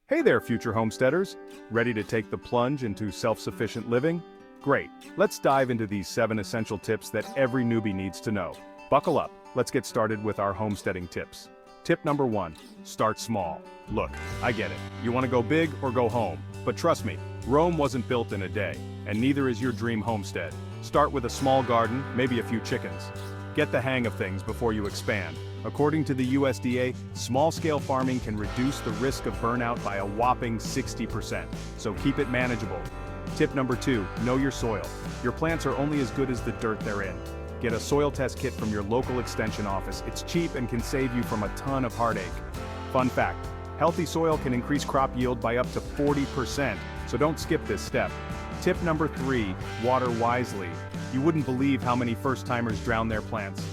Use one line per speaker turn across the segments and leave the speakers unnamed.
Hey there, future homesteaders! Ready to take the plunge into self-sufficient living? Great, let's dive into these 7 essential tips that every newbie needs to know. Buckle up, let's get started with our homesteading tips. Tip number 1, start small. Look, I get it, you want to go big or go home, but trust me, Rome wasn't built in a day, and neither is your dream homestead. Start with a small garden, maybe a few chickens. Get the hang of things before you expand. According to the USDA, small-scale farming can reduce the risk of burnout by a whopping 60%, so keep it manageable. Tip number 2, know your soil. Your plants are only as good as the dirt they're in. Get a soil test kit from your local extension office. It's cheap and can save you from a ton of heartache. Fun fact, healthy soil can increase crop yield by up to 40%, so don't skip this step. Tip number 3, water wisely. You wouldn't believe how many first-timers drown their plants.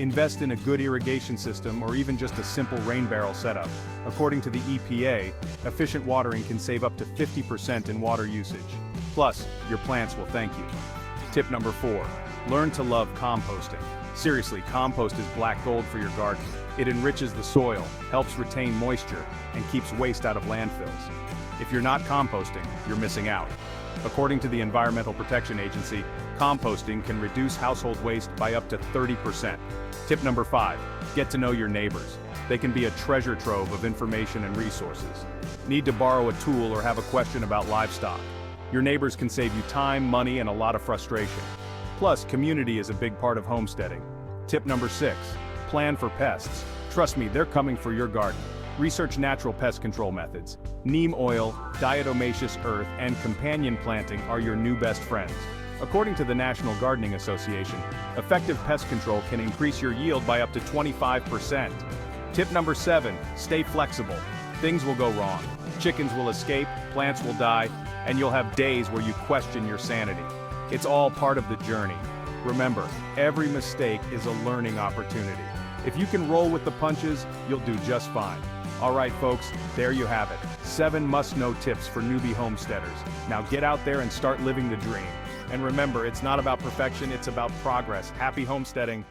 Invest in a good irrigation system or even just a simple rain barrel setup. According to the EPA, efficient watering can save up to 50% in water usage. Plus, your plants will thank you. Tip number 4, learn to love composting. Seriously, compost is black gold for your garden. It enriches the soil, helps retain moisture, and keeps waste out of landfills. If you're not composting, you're missing out. According to the Environmental Protection Agency, composting can reduce household waste by up to 30%. Tip number 5, get to know your neighbors. They can be a treasure trove of information and resources. Need to borrow a tool or have a question about livestock? Your neighbors can save you time, money, and a lot of frustration. Plus, community is a big part of homesteading. Tip number 6, plan for pests. Trust me, they're coming for your garden. Research natural pest control methods. Neem oil, diatomaceous earth, and companion planting are your new best friends. According to the National Gardening Association, effective pest control can increase your yield by up to 25%. Tip number 7, stay flexible. Things will go wrong. Chickens will escape, plants will die, and you'll have days where you question your sanity. It's all part of the journey. Remember, every mistake is a learning opportunity. If you can roll with the punches, you'll do just fine. Alright folks, there you have it. 7 must-know tips for newbie homesteaders. Now get out there and start living the dream. And remember, it's not about perfection, it's about progress. Happy homesteading!